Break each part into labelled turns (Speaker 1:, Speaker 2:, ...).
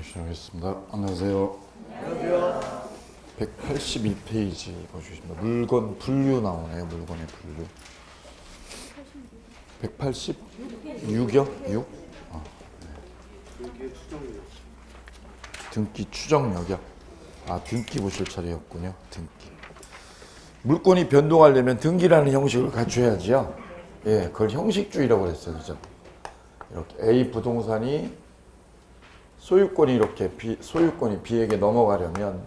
Speaker 1: 시작하겠습니다. 안녕하세요. 안녕하세요. 181페이지 보시겠습니다. 물건 분류 나오네요. 물건의 분류. 186이요? 6? 등기 추정력이요? 등기 보실 차례였군요. 등기. 물건이 변동하려면 등기라는 형식을 갖춰야지요. 예, 그걸 형식주의라고 그랬어요. 그죠? 이렇게 A 부동산이 소유권이 이렇게 소유권이 B에게 넘어가려면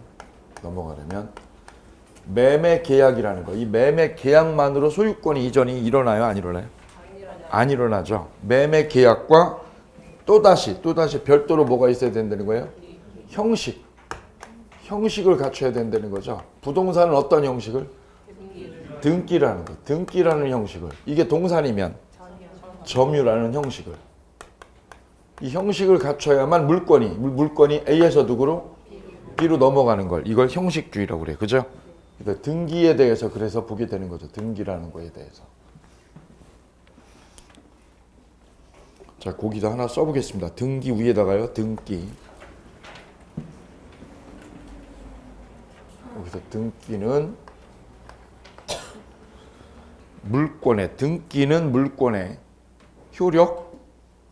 Speaker 1: 매매 계약이라는 거. 이 매매 계약만으로 소유권이 이전이 일어나요? 안 일어나요? 안 일어나죠. 매매 계약과 또다시 별도로 뭐가 있어야 된다는 거예요? 형식을 갖춰야 된다는 거죠. 부동산은 어떤 형식을? 등기라는 거. 등기라는 형식을. 이게 동산이면 점유라는 형식을. 이 형식을 갖춰야만 물건이 A에서 누구로? B로 넘어가는 걸. 이걸 형식주의라고 그래요. 그죠? 그러니까 등기에 대해서 그래서 보게 되는 거죠. 등기라는 거에 대해서. 자, 거기다 하나 써보겠습니다. 등기 위에다가요. 등기. 여기서 등기는 물건의 효력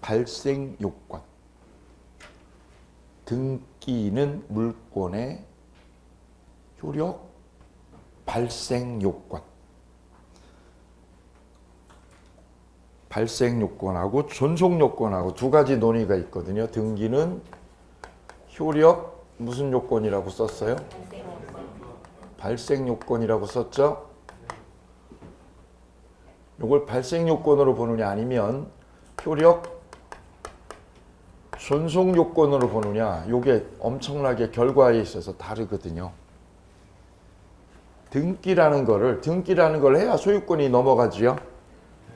Speaker 1: 발생 요건. 등기는 물건의 효력 발생 요건. 발생 요건하고 존속 요건하고 두 가지 논의가 있거든요. 등기는 효력 무슨 요건이라고 썼어요? 발생 요건이라고 썼죠? 이걸 발생 요건으로 보느냐 아니면 효력 존속 요건으로 보느냐, 요게 엄청나게 결과에 있어서 다르거든요. 등기라는 걸 해야 소유권이 넘어가지요.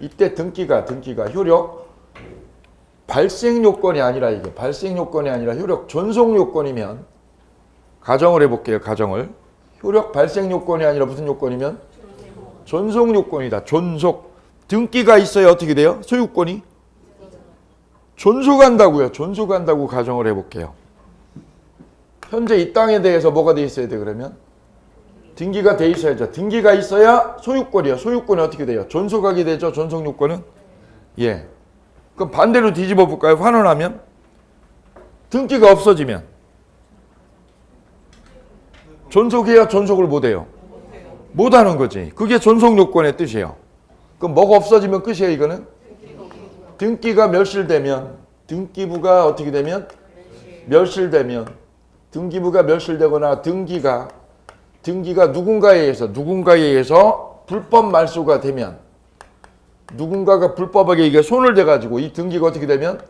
Speaker 1: 이때 등기가 효력 발생 요건이 아니라 이게 발생 요건이 아니라 효력 존속 요건이면 가정을 해볼게요. 가정을 효력 발생 요건이 아니라 무슨 요건이면 존속 요건이다. 존속 등기가 있어야 어떻게 돼요? 소유권이 존속한다고요. 존속한다고 가정을 해볼게요. 현재 이 땅에 대해서 뭐가 돼 있어야 돼 그러면? 등기가 돼 있어야죠. 등기가 있어야 소유권이요. 소유권이 어떻게 돼요? 존속하게 되죠. 존속 요건은? 예. 그럼 반대로 뒤집어 볼까요? 환원하면? 등기가 없어지면? 존속해야 존속을 못해요. 못하는 거지. 그게 존속 요건의 뜻이에요. 그럼 뭐가 없어지면 끝이에요 이거는? 등기가 멸실되면 등기부가 어떻게 되면? 멸실되면 등기부가 멸실되거나 등기가 누군가에 의해서 불법 말소가 되면 누군가가 불법하게 이게 손을 대가지고 이 등기가 어떻게 되면?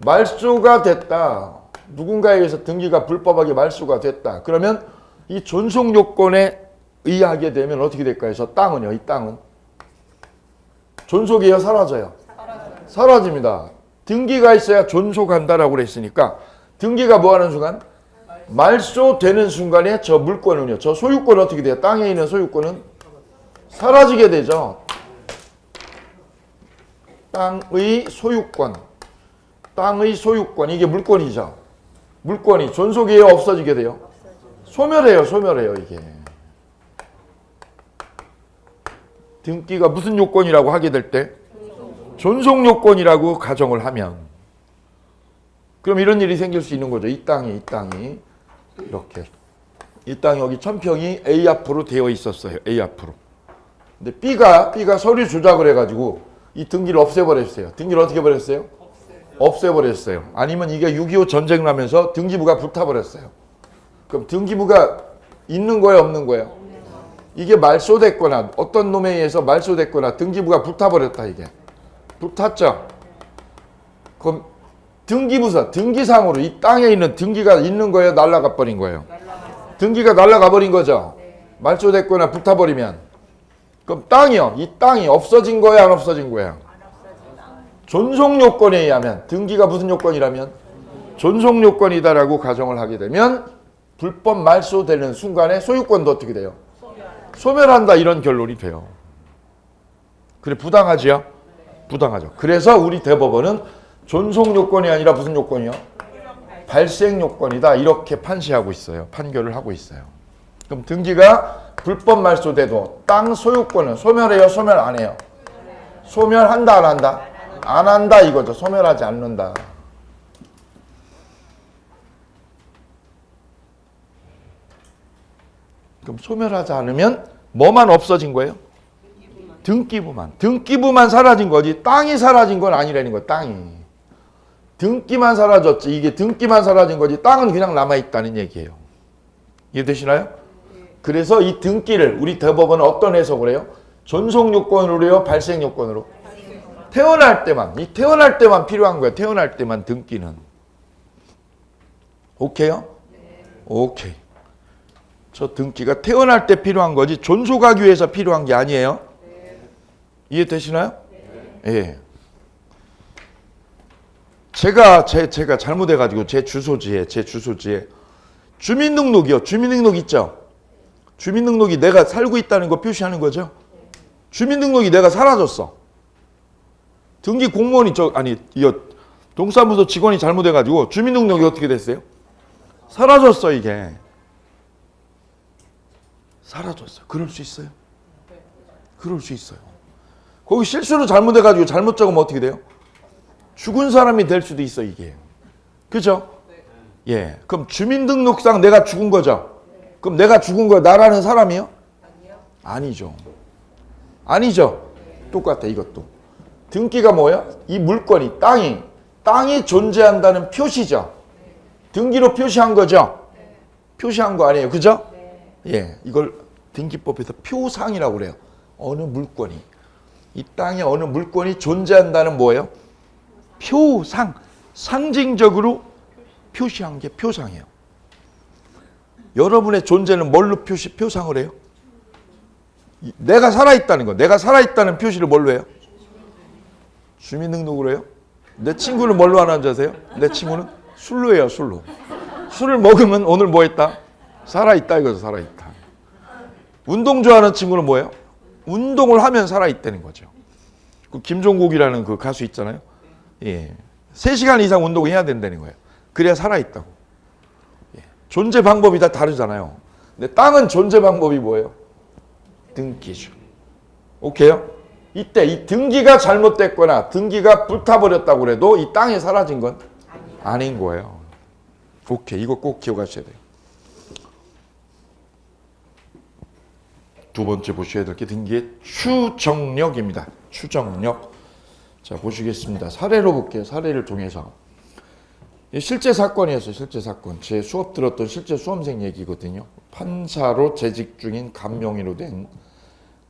Speaker 1: 말소가 됐다. 누군가에 의해서 등기가 불법하게 말소가 됐다. 그러면 이 존속 요건에 의하게 되면 어떻게 될까요? 저 땅은요. 이 땅은 존속이에요? 사라져요? 사라집니다. 등기가 있어야 존속한다라고 그랬으니까 등기가 뭐하는 순간? 말소되는 순간에 저 물권은요. 저 소유권은 어떻게 돼요? 땅에 있는 소유권은 사라지게 되죠. 땅의 소유권 이게 물권이죠. 물권이 존속이에요? 없어지게 돼요? 소멸해요 이게. 등기가 무슨 요건이라고 하게 될 때? 존속 요건이라고 가정을 하면 그럼 이런 일이 생길 수 있는 거죠. 이 땅이 이렇게 이 땅이 여기 1000평이 A 앞으로 되어 있었어요. A 앞으로. 근데 B가 서류 조작을 해가지고 이 등기를 없애버렸어요. 등기를 어떻게 버렸어요? 없애버렸어요. 아니면 이게 6.25 전쟁 나면서 등기부가 불타버렸어요. 그럼 등기부가 있는 거예요? 없는 거예요? 이게 말소됐거나 어떤 놈에 의해서 말소됐거나 등기부가 불타버렸다 이게. 불탔죠? 그럼 등기부서 등기상으로 이 땅에 있는 등기가 있는 거예요? 날아가 버린 거예요? 등기가 날아가 버린 거죠? 말소됐거나 불타버리면 그럼 땅이요. 이 땅이 없어진 거예요? 안 없어진 거예요? 존속 요건에 의하면 등기가 무슨 요건이라면? 존속 요건이다라고 가정을 하게 되면 불법 말소되는 순간에 소유권도 어떻게 돼요? 소멸한다 이런 결론이 돼요. 그래 부당하지요? 부당하죠. 그래서 우리 대법원은 존속 요건이 아니라 무슨 요건이요? 발생 요건이다. 이렇게 판시하고 있어요. 판결을 하고 있어요. 그럼 등기가 불법 말소돼도 땅 소유권은 소멸해요? 소멸 안 해요? 소멸한다 안 한다? 안 한다 이거죠. 소멸하지 않는다. 그럼 소멸하지 않으면 뭐만 없어진 거예요? 등기부만. 등기부만 사라진 거지 땅이 사라진 건 아니라는 거예요. 땅이. 등기만 사라졌지. 이게 등기만 사라진 거지 땅은 그냥 남아있다는 얘기예요. 이해되시나요? 그래서 이 등기를 우리 대법원은 어떤 해석을 해요? 존속요건으로 해요? 발생요건으로? 태어날 때만. 이 태어날 때만 필요한 거예요. 태어날 때만 등기는. 오케이요? 오케이. 저 등기가 태어날 때 필요한 거지 존속하기 위해서 필요한 게 아니에요. 이해되시나요? 예. 제가 잘못해가지고 제 주소지에 주민등록이요. 주민등록 있죠? 주민등록이 내가 살고 있다는 거 표시하는 거죠. 주민등록이 내가 사라졌어. 등기 공무원이 이거 동사무소 직원이 잘못해가지고 주민등록이 어떻게 됐어요? 사라졌어 이게. 사라졌어요. 그럴 수 있어요? 그럴 수 있어요. 거기 실수로 잘못해가지고 잘못 적으면 어떻게 돼요? 죽은 사람이 될 수도 있어 이게. 그죠? 예. 그럼 주민등록상 내가 죽은 거죠? 그럼 내가 죽은 거 나라는 사람이요? 아니죠. 아니죠. 똑같아 이것도. 등기가 뭐야? 이 물건이 땅이 존재한다는 표시죠. 등기로 표시한 거죠. 표시한 거 아니에요. 그죠? 예. 이걸 등기법에서 표상이라고 그래요. 어느 물건이. 이 땅에 어느 물건이 존재한다는 뭐예요? 표상. 상징적으로 표시한 게 표상이에요. 여러분의 존재는 뭘로 표상을 해요? 내가 살아있다는 거. 내가 살아있다는 표시를 뭘로 해요? 주민등록으로 해요? 내 친구는 뭘로 하는지 아세요? 내 친구는 술로 해요. 술로. 술을 먹으면 오늘 뭐 했다? 살아있다 이거죠. 살아있다. 운동 좋아하는 친구는 뭐예요? 운동을 하면 살아있다는 거죠. 그 김종국이라는 그 가수 있잖아요. 예. 3시간 이상 운동을 해야 된다는 거예요. 그래야 살아있다고. 예. 존재 방법이 다 다르잖아요. 근데 땅은 존재 방법이 뭐예요? 등기죠. 오케이요? 이때 이 등기가 잘못됐거나 등기가 불타버렸다고 그래도 이 땅이 사라진 건 아닌 거예요. 오케이. 이거 꼭 기억하셔야 돼요. 두 번째 보셔야 될 게 등기의 추정력입니다. 추정력. 자, 보시겠습니다. 사례로 볼게요. 사례를 통해서. 실제 사건이었어요. 실제 사건. 제 수업 들었던 실제 수험생 얘기거든요. 판사로 재직 중인 감명의로 된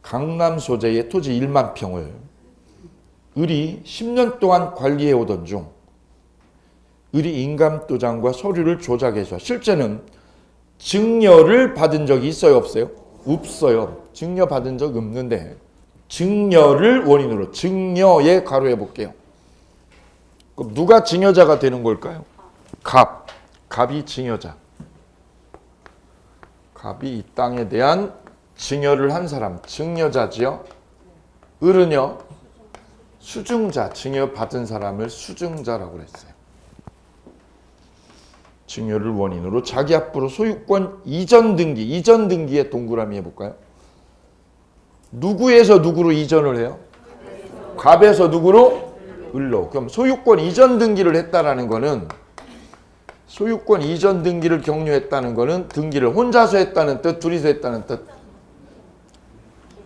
Speaker 1: 강남 소재의 토지 1만 평을 을이 10년 동안 관리해 오던 중 을이 인감도장과 서류를 조작해서 실제는 증여를 받은 적이 있어요? 없어요? 없어요. 증여 받은 적 없는데 증여를 원인으로 증여에 가로해 볼게요. 그럼 누가 증여자가 되는 걸까요? 갑이 증여자. 갑이 이 땅에 대한 증여를 한 사람, 증여자지요. 을은요, 수증자, 증여 받은 사람을 수증자라고 그랬어요. 증여를 원인으로 자기 앞으로 소유권 이전 등기의 동그라미 해볼까요? 누구에서 누구로 이전을 해요? 갑에서 누구로? 을로. 그럼 소유권 이전 등기를 했다라는 거는 소유권 이전 등기를 격려했다는 거는 등기를 혼자서 했다는 뜻, 둘이서 했다는 뜻.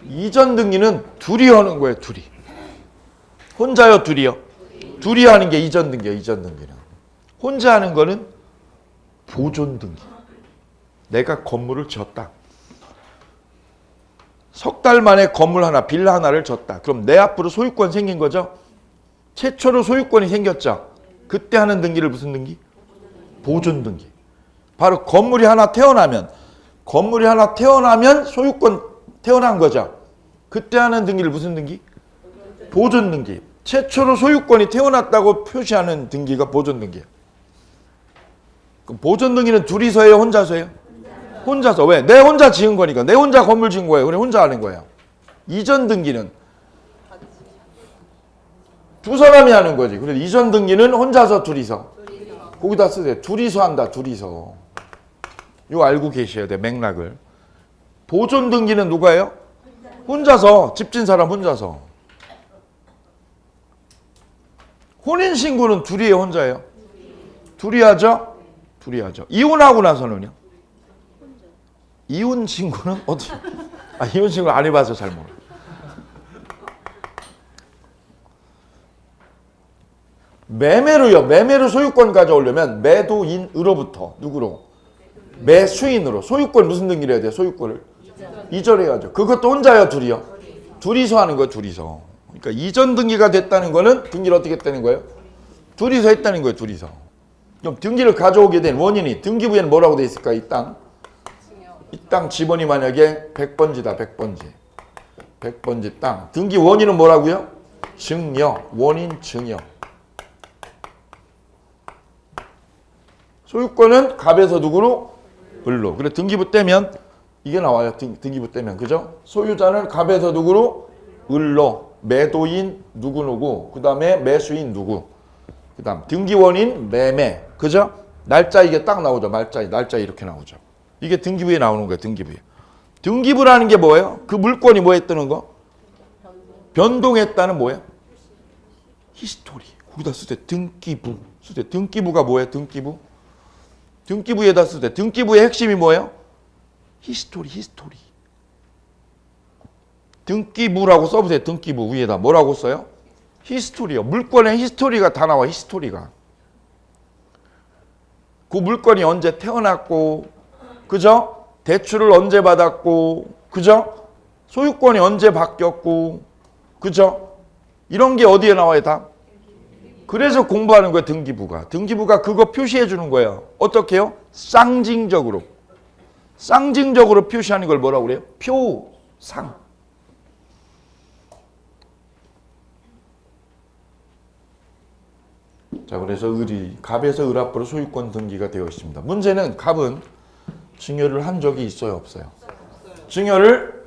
Speaker 1: 이전 등기는 둘이 하는 거예요, 둘이. 혼자요, 둘이요? 둘이 하는 게 이전 등기예요, 이전 등기는. 혼자 하는 거는 보존 등기. 내가 건물을 지었다. 석 달 만에 건물 하나, 빌라 하나를 졌다. 그럼 내 앞으로 소유권 생긴 거죠? 최초로 소유권이 생겼죠? 그때 하는 등기를 무슨 등기? 보존 등기. 바로 건물이 하나 태어나면 소유권 태어난 거죠? 그때 하는 등기를 무슨 등기? 보존 등기. 최초로 소유권이 태어났다고 표시하는 등기가 보존 등기예요. 그럼 보존 등기는 둘이서 해요? 혼자서 해요? 혼자서. 왜? 내 혼자 지은 거니까. 내 혼자 건물 지은 거예요. 그래 혼자 하는 거예요. 이전 등기는 두 사람이 하는 거지. 그래서 이전 등기는 혼자서 둘이서. 거기다 쓰세요. 둘이서 한다. 둘이서. 이거 알고 계셔야 돼. 맥락을. 보존 등기는 누가요? 혼자서. 집진 사람 혼자서. 혼인신고는 둘이에요? 혼자예요? 둘이 하죠? 둘이 하죠. 이혼하고 나서는요? 이혼신고는 어디? 이혼신고 안 해봐서 잘 몰라요. 매매로요. 매매로 소유권 가져오려면 매도인으로부터 누구로? 매수인으로. 소유권 무슨 등기를 해야 돼요? 소유권을 이전해야죠. 그것도 혼자요? 둘이요? 둘이서 하는 거예요. 둘이서. 그러니까 이전 등기가 됐다는 거는 등기를 어떻게 했다는 거예요? 둘이서 했다는 거예요. 둘이서. 그럼 등기를 가져오게 된 원인이 등기부에는 뭐라고 돼 있을까? 이 땅. 이 땅 지번이 만약에 100번지다. 100번지. 100번지 땅. 등기 원인은 뭐라고요? 증여. 원인 증여. 소유권은 갑에서 누구로? 을로. 그래 등기부 떼면 이게 나와요. 등기부 떼면. 그죠? 소유자는 갑에서 누구로? 을로. 매도인 누구 그 다음에 매수인 누구. 그 다음 등기원인 매매. 그죠? 날짜 이게 딱 나오죠. 날짜 이렇게 나오죠. 이게 등기부에 나오는 거예요. 등기부에. 등기부라는 게 뭐예요? 그 물건이 뭐 했다는 거? 변동했다는 뭐예요? 히스토리. 거기다 쓰대. 등기부. 쓰대. 등기부가 뭐예요? 등기부. 등기부에다 쓰대. 등기부의 핵심이 뭐예요? 히스토리. 등기부라고 써보세요. 등기부 위에다 뭐라고 써요? 히스토리요. 물건의 히스토리가 다 나와. 히스토리가. 그 물건이 언제 태어났고, 그죠? 대출을 언제 받았고, 그죠? 소유권이 언제 바뀌었고, 그죠? 이런 게 어디에 나와요? 다. 그래서 공부하는 거예요. 등기부가. 등기부가 그거 표시해 주는 거예요. 어떻게 해요? 쌍징적으로. 쌍징적으로 표시하는 걸 뭐라고 그래요? 표상. 자, 그래서 을이 갑에서 을 앞으로 소유권 등기가 되어 있습니다. 문제는 갑은 증여를 한 적이 있어요, 없어요? 증여를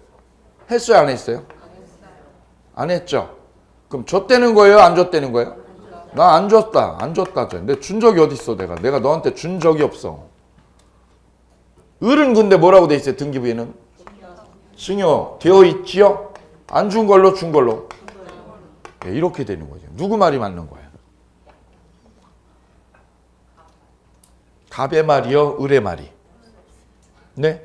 Speaker 1: 했어요, 안 했어요? 안 했죠. 그럼 줬다는 거예요, 안 줬다는 거예요? 나 안 줬다. 근데 준 적이 어디 있어, 내가 너한테 준 적이 없어. 을은 근데 뭐라고 돼 있어요, 등기부에는? 증여 되어 있지요? 안 준 걸로, 준 걸로. 네, 이렇게 되는 거죠. 누구 말이 맞는 거예요? 갑의 말이요, 을의 말이. 네?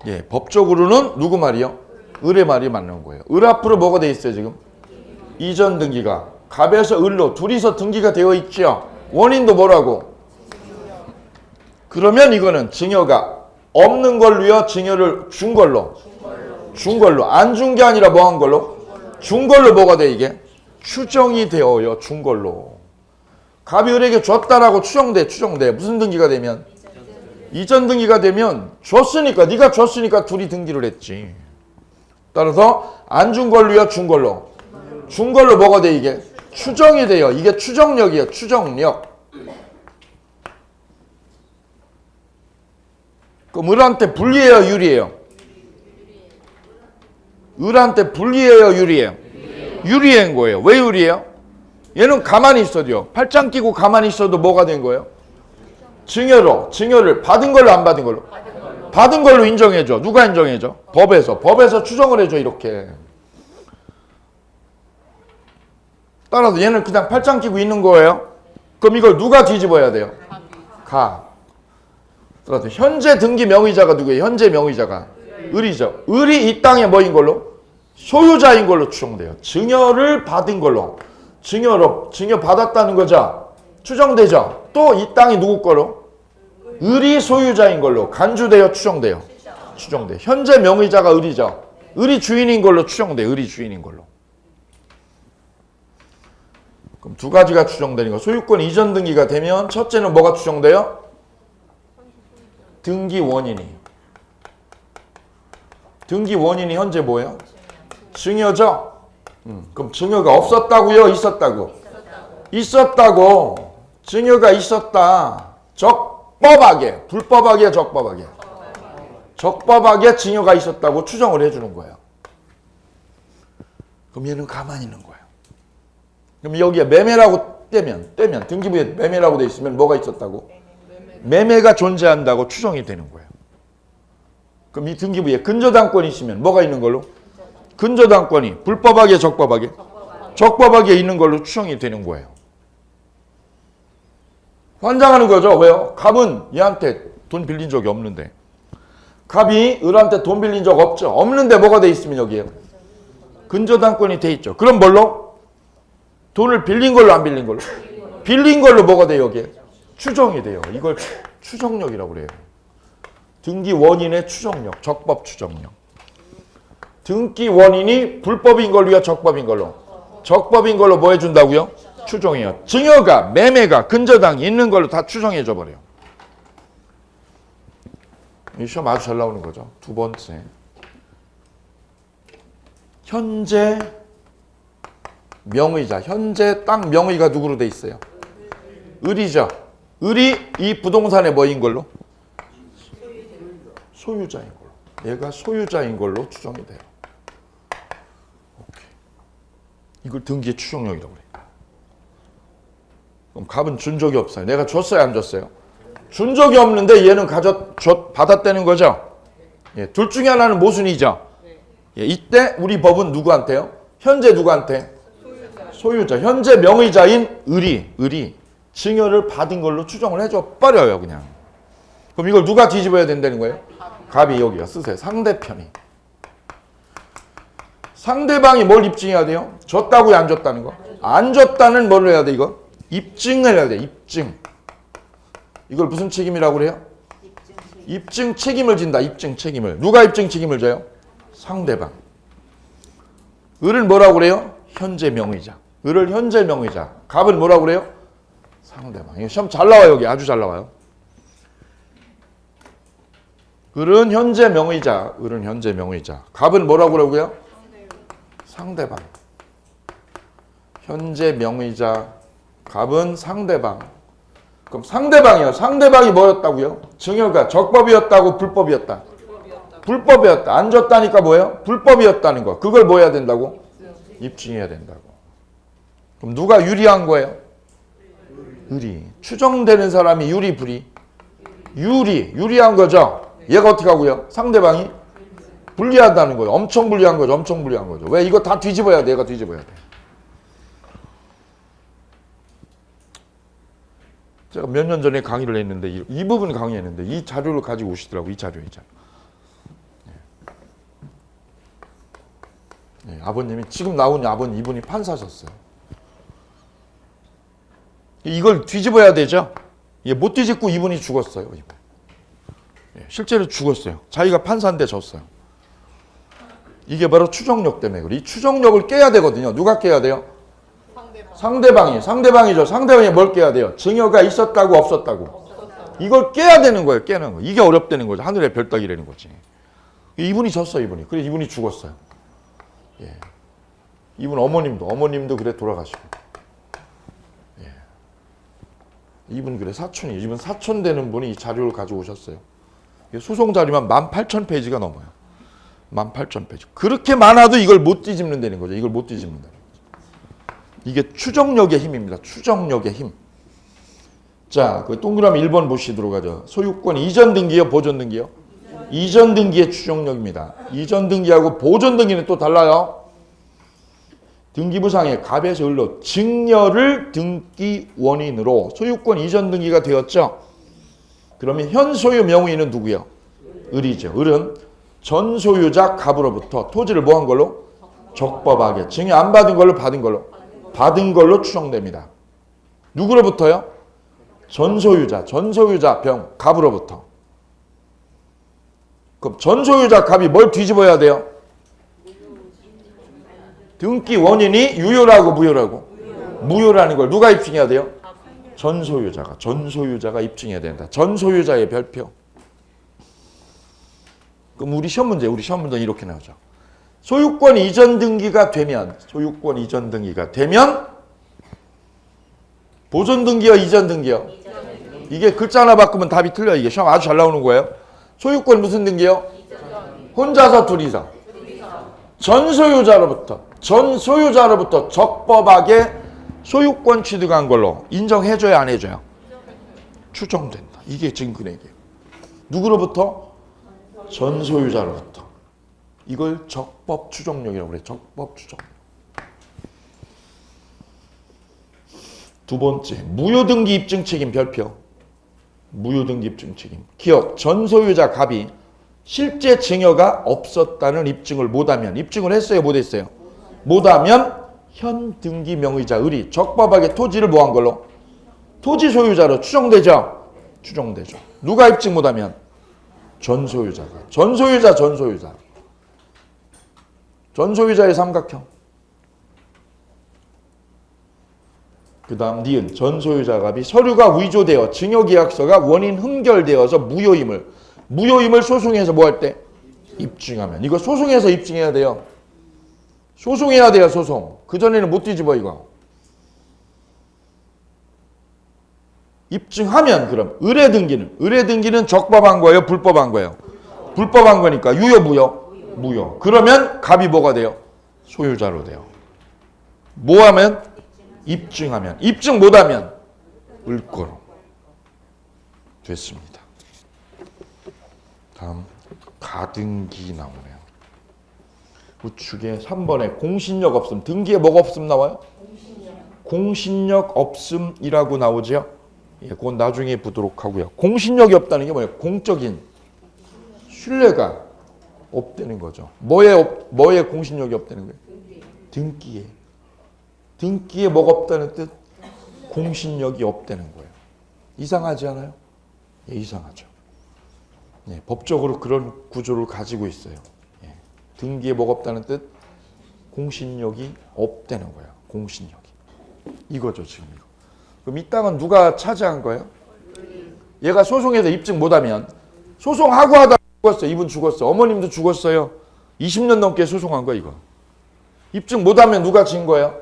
Speaker 1: 예, 법적으로는 누구 말이요? 을의 말이 맞는 거예요. 을 앞으로 뭐가 돼 있어요, 지금? 이전 등기가. 갑에서 을로 둘이서 등기가 되어 있죠. 원인도 뭐라고? 그러면 이거는 증여가 없는 걸로요, 증여를 준 걸로. 안 준 게 아니라 뭐 한 걸로? 준 걸로 뭐가 돼, 이게? 추정이 되어요, 준 걸로. 갑이 을에게 줬다라고 추정돼. 무슨 등기가 되면? 이전 등기가 되면 줬으니까, 네가 줬으니까 둘이 등기를 했지. 따라서 안 준 걸로요, 준 걸로. 준 걸로 뭐가 돼, 이게? 추정이 돼요. 이게 추정력이에요, 추정력. 그럼 을한테 불리해요, 유리해요? 을한테 불리해요, 유리해요? 유리한 거예요. 왜 유리해요? 얘는 가만히 있어도요. 팔짱 끼고 가만히 있어도 뭐가 된 거예요? 증여를 받은 걸로 안 받은 걸로? 받은 걸로 인정해줘. 누가 인정해줘? 법에서 추정을 해줘, 이렇게. 따라서 얘는 그냥 팔짱 끼고 있는 거예요. 그럼 이걸 누가 뒤집어야 돼요? 갑. 따라서 현재 등기 명의자가 누구예요? 현재 명의자가 을이죠. 을이 이 땅에 뭐인 걸로? 소유자인 걸로 추정돼요. 증여를 받은 걸로. 증여 받았다는 거죠. 추정되죠. 또 이 땅이 누구 거로? 을이 소유자인 걸로 간주돼요, 추정돼요? 추정돼. 현재 명의자가 을이죠. 을이 주인인 걸로 추정돼. 을이 주인인 걸로. 그럼 두 가지가 추정되는 거. 소유권 이전 등기가 되면 첫째는 뭐가 추정돼요? 등기 원인이. 등기 원인이 현재 뭐예요? 증여죠? 그럼 증여가 없었다고요? 있었다고? 있었다고. 증여가 있었다. 적법하게. 불법하게, 적법하게. 적법하게 증여가 있었다고 추정을 해주는 거예요. 그럼 얘는 가만히 있는 거예요. 그럼 여기에 매매라고 떼면 등기부에 매매라고 돼 있으면 뭐가 있었다고? 매매가 존재한다고 추정이 되는 거예요. 그럼 이 등기부에 근저당권이 있으면 뭐가 있는 걸로? 근저당권이 불법하게 적법하게? 적법하게 있는 걸로 추정이 되는 거예요. 환장하는 거죠. 왜요? 갑은 얘한테 돈 빌린 적이 없는데, 갑이 을한테 돈 빌린 적 없죠. 없는데 뭐가 돼 있으면 여기에요? 근저당권이 돼 있죠. 그럼 뭘로? 돈을 빌린 걸로 안 빌린 걸로? 빌린 걸로 뭐가 돼요 여기에? 추정이 돼요. 이걸 추정력이라고 그래요. 등기 원인의 추정력, 적법 추정력. 등기 원인이 불법인 걸로요, 적법인 걸로? 적법인 걸로 뭐 해준다고요? 추정해요. 증여가, 매매가, 근저당이 있는 걸로 다 추정해줘 버려요. 이 시험 아주 잘 나오는 거죠. 두 번째. 현재 명의자, 현재 땅 명의가 누구로 돼 있어요? 을이죠. 을이 이 부동산의 뭐인 걸로? 소유자인 걸로. 얘가 소유자인 걸로 추정이 돼요. 오케이. 이걸 등기의 추정력이라고 그래요. 그럼 갑은 준 적이 없어요. 내가 줬어요, 안 줬어요? 준 적이 없는데 얘는 받았다는 거죠. 예, 둘 중에 하나는 모순이죠. 예, 이때 우리 법은 누구한테요? 현재 누구한테? 소유자. 현재 명의자인 을이 증여를 받은 걸로 추정을 해줘 버려요, 그냥. 그럼 이걸 누가 뒤집어야 된다는 거예요? 갑이 여기요. 쓰세요. 상대편이. 상대방이 뭘 입증해야 돼요? 줬다고요, 안 줬다는 거? 안 줬다는 뭘 해야 돼, 이거? 입증을 해야 돼, 입증. 이걸 무슨 책임이라고 그래요? 입증 책임을 진다, 입증 책임을. 누가 입증 책임을 져요? 상대방. 을을 뭐라고 그래요? 현재 명의자. 을을 현재 명의자. 갑은 뭐라고 그래요? 상대방. 이거 시험 잘 나와요, 여기. 아주 잘 나와요. 을은 현재 명의자. 을은 현재 명의자. 갑은 뭐라고 그러고요? 상대방. 현재 명의자. 갑은 상대방. 그럼 상대방이요. 상대방이 뭐였다고요? 증여가 적법이었다고 불법이었다? 불법이었다. 안 줬다니까 뭐예요? 불법이었다는 거. 그걸 뭐 해야 된다고? 입증해야 된다고. 그럼 누가 유리한 거예요? 을이. 추정되는 사람이 유리, 불이? 유리한 거죠. 얘가 어떻게 하고요? 상대방이 불리하다는 거예요. 엄청 불리한 거죠. 엄청 불리한 거죠. 왜? 이거 다 뒤집어야 돼. 얘가 뒤집어야 돼. 제가 몇 년 전에 강의를 했는데 이 부분 강의했는데 이 자료를 가지고 오시더라고요. 이 자료. 네, 아버님이 지금 나온 아버님 이분이 판사셨어요. 이걸 뒤집어야 되죠. 못 뒤집고 이분이 죽었어요. 네, 실제로 죽었어요. 자기가 판사인데 졌어요. 이게 바로 추정력 때문에 그래. 이 추정력을 깨야 되거든요. 누가 깨야 돼요? 상대방이죠. 상대방이 뭘 깨야 돼요? 증여가 있었다고 없었다고. 이걸 깨야 되는 거예요. 깨는 거. 이게 어렵다는 거죠. 하늘의 별따기라는 거지. 이분이 졌어요. 이분이. 그래서 이분이 죽었어요. 예. 이분 어머님도 그래 돌아가시고. 예. 이분 그래 사촌이. 이분 사촌 되는 분이 이 자료를 가지고 오셨어요. 소송 자료만 18,000페이지가 넘어요. 18,000페이지. 그렇게 많아도 이걸 못 뒤집는다는 거죠. 이걸 못 뒤집는다. 이게 추정력의 힘입니다. 추정력의 힘. 자, 그 동그라미 1번 보시도록 하죠. 소유권 이전 등기요, 보존 등기요? 이전 등기의 추정력입니다. 이전 등기하고 보존 등기는 또 달라요. 등기부상에 갑에서 을로 증여를 등기 원인으로 소유권 이전 등기가 되었죠. 그러면 현 소유 명의는 누구요? 을이죠. 을은 전 소유자 갑으로부터 토지를 뭐 한 걸로? 적법하게. 증여 안 받은 걸로 받은 걸로 추정됩니다. 누구로부터요? 전소유자 갑으로부터. 그럼 전소유자 갑이 뭘 뒤집어야 돼요? 등기 원인이 유효라고 무효라고? 무효라는 걸 누가 입증해야 돼요? 전소유자가 입증해야 된다. 전소유자의 별표. 그럼 우리 시험 문제는 이렇게 나오죠. 소유권 이전 등기가 되면 보존 등기요, 이전 등기요? 이게 글자 하나 바꾸면 답이 틀려. 이게 시험 아주 잘 나오는 거예요. 소유권 무슨 등기요? 혼자서 둘이서. 전소유자로부터 적법하게 소유권 취득한 걸로 인정해줘야 안 해줘요? 추정된다. 이게 증근액이에요. 누구로부터? 전 소유자로부터. 이걸 적법 추정력이라고 그래요. 적법 추정력. 두 번째, 무효등기 입증 책임 별표. 무효등기 입증 책임. 기억, 전 소유자 갑이 실제 증여가 없었다는 입증을 못하면, 입증을 했어요, 못했어요? 못하면 현 등기 명의자 을이 적법하게 토지를 뭐한 걸로? 토지 소유자로 추정되죠? 추정되죠. 누가 입증 못하면? 전 소유자가. 전 소유자, 전 소유자. 전 소유자의 삼각형. 그 다음 니은, 전 소유자 갑이 서류가 위조되어 증여계약서가 원인 흥결되어서 무효임을 소송에서 뭐 할 때? 입증하면. 이거 소송에서 입증해야 돼요. 소송해야 돼요, 소송. 그전에는 못 뒤집어, 이거. 입증하면 그럼 의뢰등기는 적법한 거예요, 불법한 거예요? 불법한 거니까 유효, 무효. 그러면 갑이 뭐가 돼요? 소유자로 돼요. 뭐 하면? 입증하면. 입증 못하면 을거로 됐습니다. 다음 가등기 나오네요. 우측에 3번에 공신력 없음. 등기에 뭐가 없음 나와요? 공신력 없음이라고 나오죠. 예, 그건 나중에 보도록 하고요. 공신력이 없다는 게 뭐예요? 공적인 신뢰가 없다는 거죠. 뭐에 공신력이 없다는 거예요? 등기에. 등기에 뭐가 없다는 뜻? 공신력이 없다는 거예요. 이상하지 않아요? 예, 이상하죠. 예, 법적으로 그런 구조를 가지고 있어요. 예, 등기에 뭐가 없다는 뜻? 공신력이 없다는 거예요. 공신력이. 이거죠, 지금 이거. 그럼 이 땅은 누가 차지한 거예요? 얘가 소송에서 입증 못하면, 소송하고 하다 죽었어. 이분 죽었어. 어머님도 죽었어요. 20년 넘게 소송한 거야, 이거. 입증 못하면 누가 진 거예요?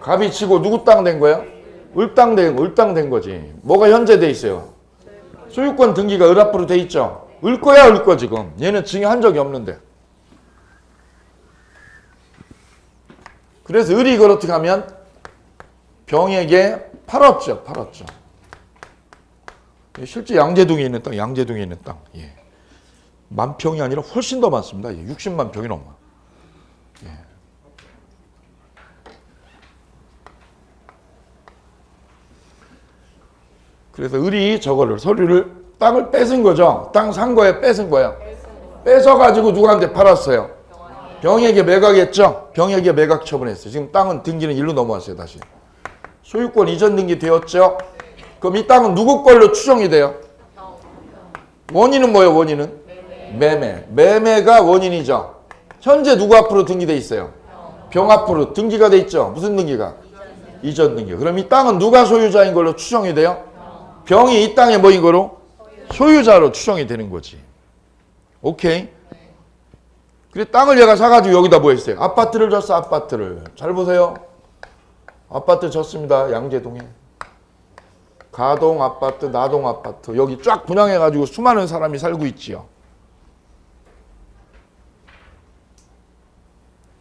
Speaker 1: 갑이 치고 누구 땅 된 거예요? 을 땅 된 거지. 뭐가 현재 돼 있어요? 소유권 등기가 을 앞으로 돼 있죠. 을 거야, 을 거 지금. 얘는 증여한 적이 없는데. 그래서 을이 이걸 어떻게 하면 병에게 팔았죠. 실제 양재동에 있는 땅. 예. 만 평이 아니라 훨씬 더 많습니다. 60만 평이 넘어요. 예. 그래서 을이 저거를 서류를 땅을 뺏은 거죠. 땅 산 거예요, 뺏은 거예요. 뺏어가지고 누구한테 팔았어요? 병에게 매각했죠. 병에게 매각 처분했어요. 지금 땅은 등기는 일로 넘어왔어요, 다시. 소유권 이전 등기 되었죠. 그럼 이 땅은 누구 걸로 추정이 돼요? 원인은 뭐예요, 원인은? 매매. 매매가 원인이죠. 현재 누구 앞으로 등기돼 있어요? 병 앞으로 등기가 돼 있죠. 무슨 등기가? 이전 등기. 그럼 이 땅은 누가 소유자인 걸로 추정이 돼요? 병이 이 땅에 뭐인 거로? 소유자로 추정이 되는 거지. 오케이? 그래 땅을 얘가 사가지고 여기다 뭐 했어요? 아파트를 줬어, 아파트를. 잘 보세요. 아파트 줬습니다. 양재동에. 가동 아파트, 나동 아파트. 여기 쫙 분양해가지고 수많은 사람이 살고 있지요.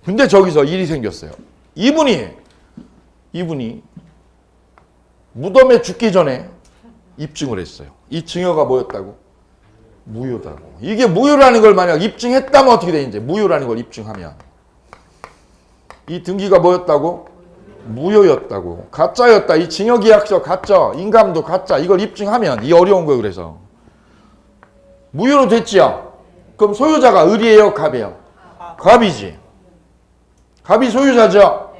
Speaker 1: 근데 저기서 일이 생겼어요. 이분이 무덤에 죽기 전에 입증을 했어요. 이 증여가 뭐였다고? 무효다고. 이게 무효라는 걸 만약 입증했다면 어떻게 돼? 이제 무효라는 걸 입증하면 이 등기가 뭐였다고? 무효였다고. 가짜였다. 이 증여계약서 가짜, 인감도 가짜. 이걸 입증하면 이 어려운 거예요. 그래서 무효로 됐지요. 그럼 소유자가 을이에요, 갑이에요? 갑이지. 갑이 소유자죠.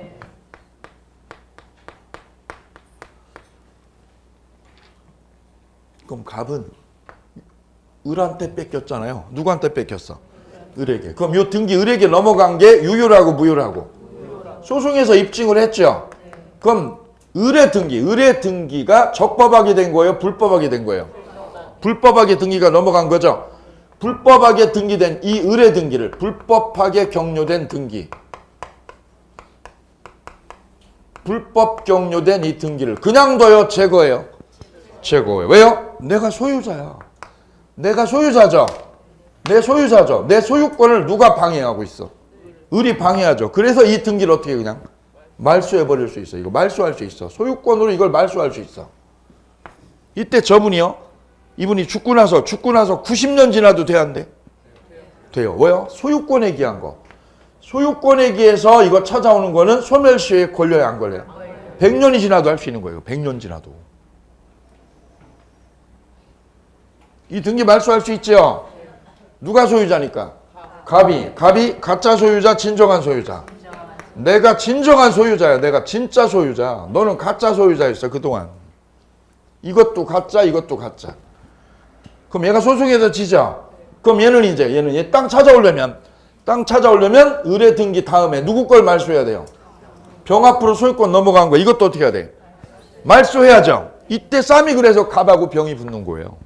Speaker 1: 그럼 갑은 을한테 뺏겼잖아요. 누구한테 뺏겼어? 을에게. 그럼 이 등기 을에게 넘어간 게 유효라고 무효라고? 소송에서 입증을 했죠. 그럼 을의 등기가 적법하게 된 거예요? 불법하게 된 거예요? 불법하게 등기가 넘어간 거죠. 불법하게 등기된 이 을의 등기를 불법하게 격려된 등기. 불법 격려된 이 등기를 그냥 둬요? 제거해요? 제거해요. 왜요? 내가 소유자야. 내가 소유자죠. 내 소유자죠. 내 소유권을 누가 방해하고 있어? 을이 방해하죠. 그래서 이 등기를 어떻게 그냥 말소해버릴 수 있어. 이거 말소할 수 있어. 소유권으로 이걸 말소할 수 있어. 이때 저분이요. 이분이 죽고 나서 90년 지나도 돼야 안 돼? 돼요. 왜요? 소유권에 기한 거. 소유권에 기해서 이거 찾아오는 거는 소멸시효에 걸려야 안 걸려요? 100년이 지나도 할 수 있는 거예요. 100년 지나도. 이 등기 말소할 수 있죠? 누가 소유자니까? 갑이 가짜 소유자, 진정한 소유자. 내가 진정한 소유자야. 내가 진짜 소유자. 너는 가짜 소유자였어, 그동안. 이것도 가짜, 이것도 가짜. 그럼 얘가 소송에서 지죠? 그럼 얘는 얘 땅 찾아오려면 의뢰 등기 다음에 누구 걸 말소해야 돼요? 병 앞으로 소유권 넘어간 거. 이것도 어떻게 해야 돼? 말소해야죠. 이때 쌈이 그래서 갑하고 병이 붙는 거예요.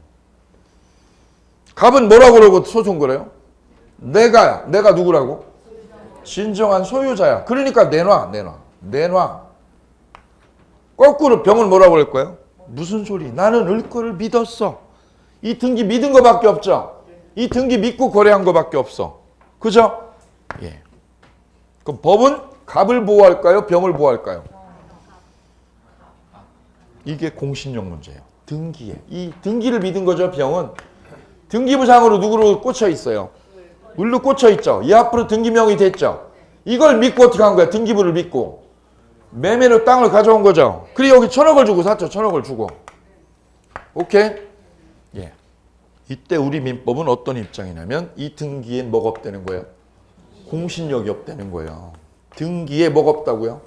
Speaker 1: 갑은 뭐라고 그러고 소송 걸어요? 내가 누구라고? 진정한 소유자야. 그러니까 내놔. 거꾸로 병을 뭐라고 그럴 거예요? 무슨 소리? 나는 을 거를 믿었어. 이 등기 믿은 거밖에 없죠. 이 등기 믿고 거래한 거밖에 없어. 그죠? 예. 그럼 법은 갑을 보호할까요? 병을 보호할까요? 이게 공신력 문제예요. 등기에. 이 등기를 믿은 거죠, 병은. 등기부상으로 누구로 꽂혀 있어요? 을로 꽂혀 있죠. 이 앞으로 등기명이 됐죠. 이걸 믿고 어떻게 한 거야? 등기부를 믿고. 매매로 땅을 가져온 거죠. 그래 여기 1,000억을 주고 샀죠. 1,000억을 주고. 오케이? 예. 이때 우리 민법은 어떤 입장이냐면 이 등기에 뭐가 없다는 거예요? 공신력이 없다는 거예요. 등기에 뭐가 없다고요?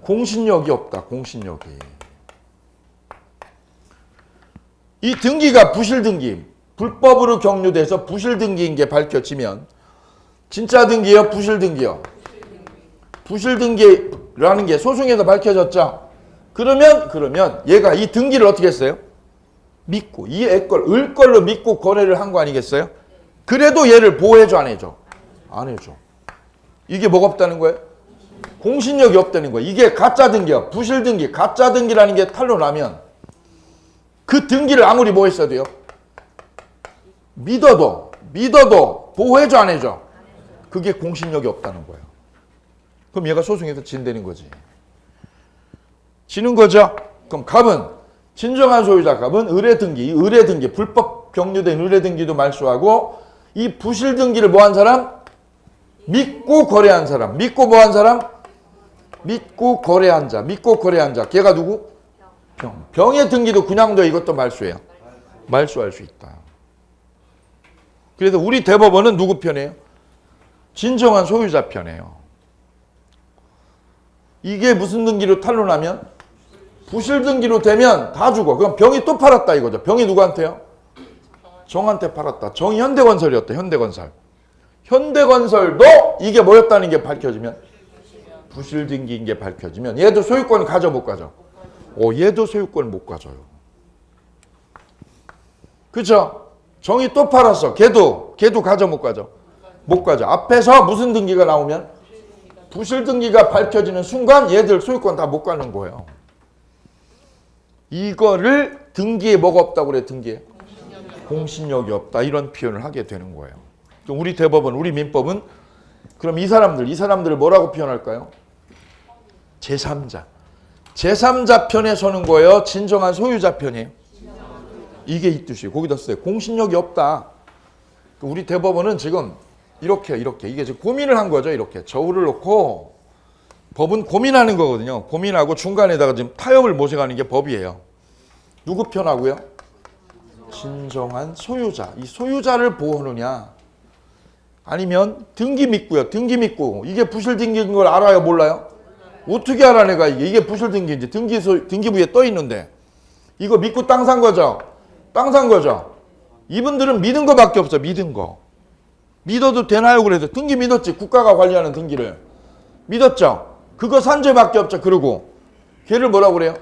Speaker 1: 공신력이 없다. 공신력이. 이 등기가 부실등기, 불법으로 경유돼서 부실등기인 게 밝혀지면 진짜 등기요? 부실등기요? 부실등기라는 게 소송에서 밝혀졌죠? 그러면 얘가 이 등기를 어떻게 했어요? 믿고 이 애걸 을 걸로 믿고 거래를 한 거 아니겠어요? 그래도 얘를 보호해줘 안 해줘? 안 해줘. 이게 뭐가 없다는 거예요? 공신력이 없다는 거예요. 이게 가짜 등기야. 부실 등기, 가짜 등기라는 게 탄로 나면 그 등기를 아무리 뭐 했어도 돼요? 믿어도 보호해줘 안 해줘? 그게 공신력이 없다는 거예요. 그럼 얘가 소송에서 진다는 거지. 지는 거죠? 그럼 갑은 진정한 소유자 갑은 의뢰등기 불법 경유된 의뢰등기도 말소하고 이 부실등기를 뭐 한 사람? 믿고 거래한 사람. 믿고 뭐 한 사람? 믿고 거래한 자. 걔가 누구? 병의 등기도 그냥 둬. 이것도 말소해요. 말소할 수 있다. 그래서 우리 대법원은 누구 편이에요? 진정한 소유자 편이에요. 이게 무슨 등기로 탄로나면? 부실 등기로 되면 다 죽어. 그럼 병이 또 팔았다 이거죠. 병이 누구한테요? 정한테 팔았다. 정이 현대건설이었다. 현대건설도 이게 뭐였다는 게 밝혀지면 부실 등기인 게 밝혀지면 얘도 소유권을 가져 못 가져? 얘도 소유권을 못 가져요. 그렇죠? 정이 또 팔았어. 걔도 가져 못 가져? 못 가져. 앞에서 무슨 등기가 나오면 부실 등기가 밝혀지는 순간 얘들 소유권 다 못 가는 거예요. 이거를 등기에 뭐가 없다고 그래? 등기에 공신력이 없다. 이런 표현을 하게 되는 거예요. 우리 대법원, 우리 민법은 그럼 이 사람들을 뭐라고 표현할까요? 제3자 편에 서는 거예요? 진정한 소유자 편이에요? 이게 이 뜻이에요. 거기다 써요. 공신력이 없다. 우리 대법원은 지금 이렇게 이게 지금 고민을 한 거죠. 이렇게 저울을 놓고 법은 고민하는 거거든요. 고민하고 중간에다가 지금 타협을 모색하는 게 법이에요. 누구 편하고요? 진정한 소유자. 이 소유자를 보호하느냐? 아니면 등기 믿고요. 등기 믿고 이게 부실 등기인 걸 알아요? 몰라요? 어떻게 알아 내가 이게 부실 등기인지 등기부에 떠 있는데 이거 믿고 땅 산 거죠? 이분들은 믿은 거밖에 없어. 믿은 거. 믿어도 되나요? 그래서 등기 믿었지. 국가가 관리하는 등기를 믿었죠. 그거 산 죄밖에 없죠. 그러고 걔를 뭐라고 그래요?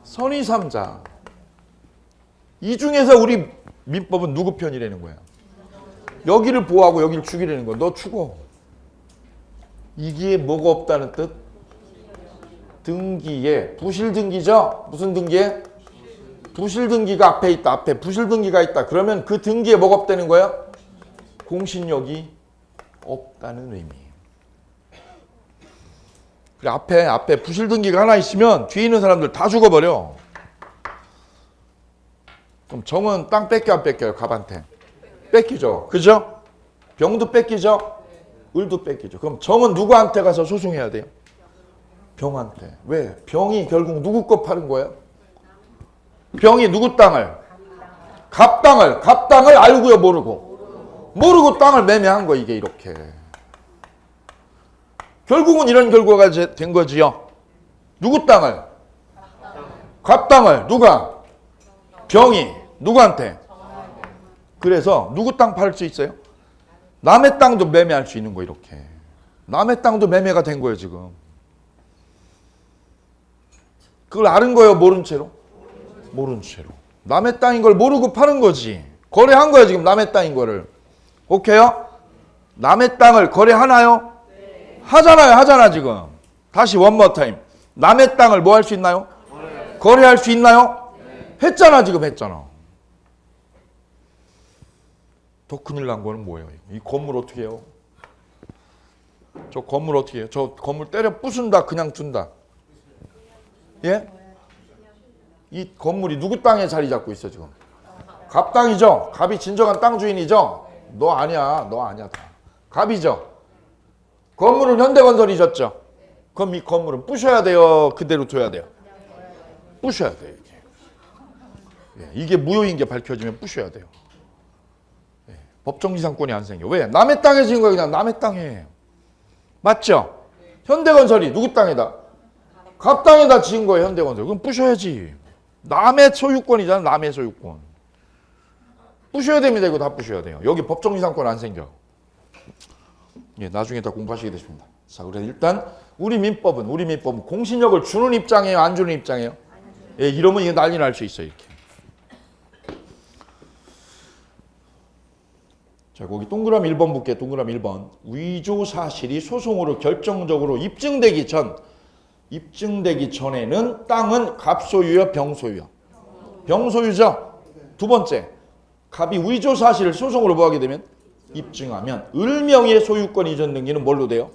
Speaker 1: 선의삼자. 이 중에서 우리 민법은 누구 편이라는 거야? 여기를 보호하고 여기를 죽이라는 거야. 너 죽어. 이게 뭐가 없다는 뜻? 등기에 부실 등기죠? 무슨 등기에? 부실 등기가 앞에 있다. 앞에 부실 등기가 있다. 그러면 그 등기에 뭐가 없다는 거야? 공신력이 없다는 의미. 그래, 앞에 부실 등기가 하나 있으면 뒤에 있는 사람들 다 죽어버려. 그럼 정은 땅 뺏겨 안 뺏겨요? 갑한테 뺏기죠. 그죠? 병도 뺏기죠. 을도 뺏기죠. 그럼 정은 누구한테 가서 소송해야 돼요? 병한테. 왜? 병이 결국 누구 거 파는 거예요? 병이 누구 땅을? 갑땅을 알고요, 모르고 땅을 매매한 거. 이게 이렇게 결국은 이런 결과가 된 거지요. 누구 땅을? 갑땅을 누가? 병이 누구한테? 그래서 누구 땅 팔 수 있어요? 남의 땅도 매매할 수 있는 거. 이렇게 남의 땅도 매매가 된 거예요 지금. 그걸 아는 거예요, 모른 채로? 모른 채로. 남의 땅인 걸 모르고 파는 거지. 거래한 거야 지금, 남의 땅인 거를. 오케이요? 남의 땅을 거래하나요? 네. 하잖아 지금. 다시 원모 타임. 남의 땅을 뭐 할 수 있나요? 거래할 수 있나요? 네. 했잖아 지금, 했잖아. 더 큰일 난 거는 뭐예요? 이 건물 어떻게 해요? 저 건물 어떻게 해요? 저 건물 때려 부순다, 그냥 둔다? 예? 이 건물이 누구 땅에 자리 잡고 있어 지금? 갑 땅이죠? 갑이 진정한 땅 주인이죠? 너 아니야. 다. 갑이죠? 건물은 현대건설이 졌죠? 그럼 이 건물은 부셔야 돼요? 그대로 둬야 돼요? 부셔야 돼요. 이게 무효인 게 밝혀지면 부셔야 돼요. 법정지상권이 안 생겨. 왜? 남의 땅에 지은 거야. 그냥 남의 땅에. 맞죠? 현대건설이 누구 땅에다? 갑 땅에다 지은 거예요, 현대건설. 그럼 부셔야지. 남의 소유권이잖아, 남의 소유권. 부셔야 됩니다. 이거 다 부셔야 돼요. 여기 법정지상권 안 생겨. 예, 나중에 다 공부하시게 되십니다. 자, 그래서 일단 우리 민법은 공신력을 주는 입장이에요, 안 주는 입장이에요? 예, 이러면 이게 난리 날 수 있어요, 이렇게. 자, 거기 동그라미 1번 볼게요. 동그라미 1번. 위조 사실이 소송으로 결정적으로 입증되기 전에는 땅은 갑소유요, 병소유요? 병소유죠. 두 번째, 갑이 위조 사실을 소송으로 뭐 하게 되면? 입증하면 을명의 소유권 이전 등기는 뭘로 돼요?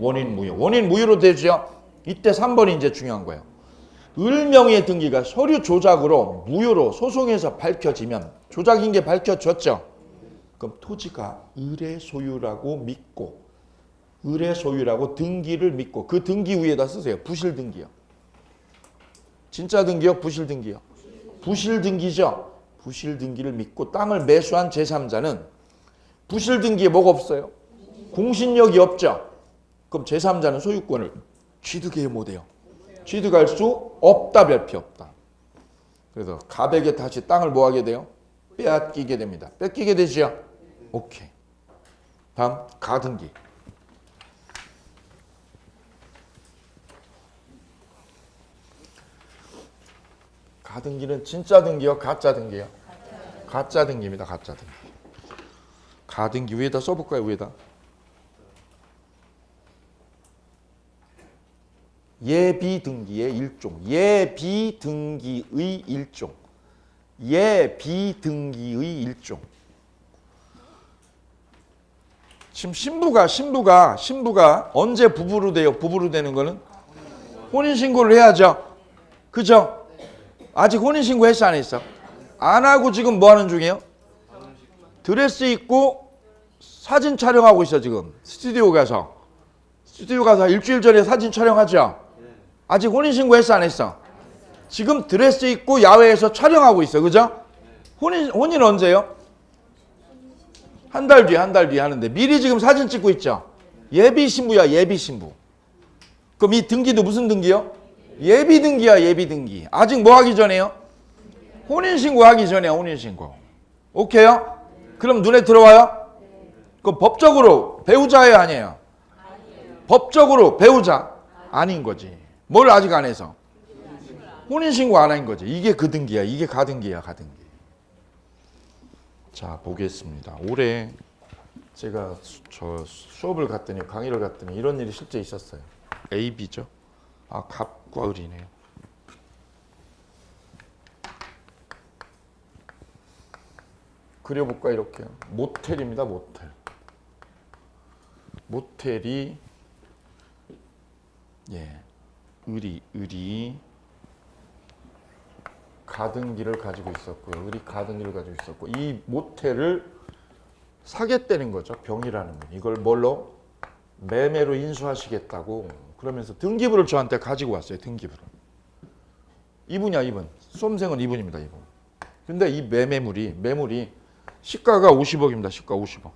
Speaker 1: 원인 무효. 원인 무효로 되죠. 이때 3번이 이제 중요한 거예요. 을명의 등기가 서류 조작으로 무효로 소송에서 밝혀지면, 조작인 게 밝혀졌죠. 그럼 토지가 을의 소유라고 믿고, 을의 소유라고 등기를 믿고, 그 등기 위에다 쓰세요. 부실 등기요. 진짜 등기요? 부실 등기요? 부실 등기죠. 부실 등기를 믿고 땅을 매수한 제3자는 부실 등기에 뭐가 없어요? 공신력이 없죠. 그럼 제3자는 소유권을 취득해 못해요. 취득할 수 없다, 별표 없다. 그래서 갑에게 다시 땅을 뭐 하게 돼요? 빼앗기게 됩니다. 뺏기게 되죠. 오케이. 다음 가등기. 가등기는 진짜 등기요, 가짜 등기요? 가짜 등기입니다. 가짜 등기. 가등기 위에다 써볼까요? 위에다. 예비등기의 일종. 예비등기의 일종. 예비등기의 일종. 지금 신부가 언제 부부로 돼요? 부부로 되는 거는 혼인신고를 해야죠. 그죠? 아직 혼인신고 했어, 안 했어? 안 하고 지금 뭐 하는 중이에요? 드레스 입고 사진 촬영하고 있어, 지금. 스튜디오 가서 일주일 전에 사진 촬영하죠? 아직 혼인신고 했어, 안 했어? 지금 드레스 입고 야외에서 촬영하고 있어, 그죠? 혼인 언제요? 한 달 뒤에 하는데 미리 지금 사진 찍고 있죠? 예비신부야, 예비신부. 그럼 이 등기도 무슨 등기요? 예비등기야, 예비등기. 아직 뭐 하기 전에요? 혼인신고 하기 전에 혼인신고. 오케이요? 그럼 눈에 들어와요? 그럼 법적으로 배우자예요, 아니에요? 법적으로 배우자 아닌 거지. 뭘 아직 안 해서? 혼인신고 안 한 거지. 이게 그 등기야. 이게 가등기야, 가등기. 자, 보겠습니다. 올해 제가 저 수업을 갔더니, 강의를 갔더니 이런 일이 실제 있었어요. AB죠. 아, 갑과 을이네요. 그려볼까, 이렇게. 모텔입니다, 모텔. 모텔이 예, 을이 가등기를 가지고 있었고요. 을이 가등기를 가지고 있었고 이 모텔을 사겠다는 거죠. 병이라는 건. 이걸 뭘로? 매매로 인수하시겠다고 그러면서 등기부를 저한테 가지고 왔어요. 등기부를. 이분이야 이분. 수험생은 이분입니다. 이분. 근데 이 매물이 시가가 50억입니다. 시가 50억.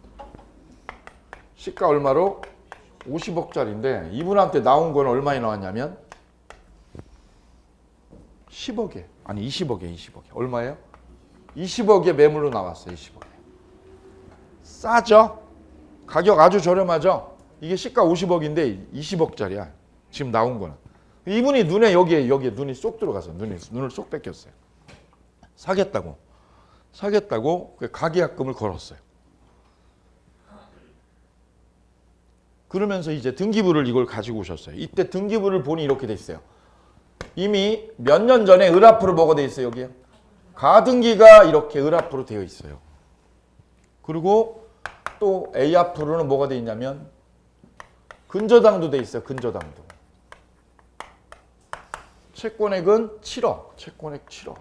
Speaker 1: 시가 얼마로? 50억짜리인데 이분한테 나온 건 얼마에 나왔냐면 10억에 아니 20억에 얼마예요? 20억에 매물로 나왔어요. 20억에. 싸죠? 가격 아주 저렴하죠? 이게 시가 50억인데 20억짜리야. 지금 나온 거는. 이분이 눈에 여기에 눈이 쏙 들어가서 눈을 쏙 뺏겼어요. 사겠다고 가계약금을 걸었어요. 그러면서 이제 등기부를 이걸 가지고 오셨어요. 이때 등기부를 보니 이렇게 돼 있어요. 이미 몇 년 전에 을 앞으로 뭐가 돼 있어요, 여기요? 가등기가 이렇게 을 앞으로 되어 있어요. 그리고 또 A 앞으로는 뭐가 돼 있냐면 근저당도 돼 있어요. 근저당도. 채권액은 7억. 채권액 7억.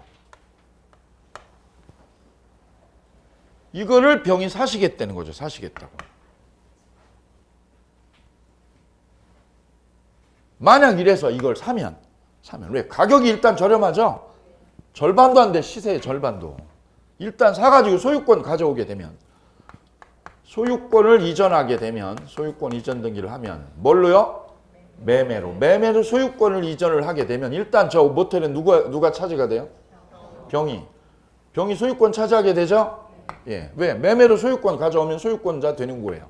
Speaker 1: 이거를 병이 사시겠다는 거죠. 사시겠다고. 만약 이래서 이걸 사면 왜? 가격이 일단 저렴하죠? 절반도 안 돼. 시세의 절반도. 일단 사가지고 소유권 가져오게 되면 소유권을 이전하게 되면 소유권 이전 등기를 하면 뭘로요? 매매로 소유권을 이전을 하게 되면 일단 저 모텔은 누가 차지가 돼요? 병이 소유권 차지하게 되죠? 예. 왜? 매매로 소유권 가져오면 소유권자 되는 거예요.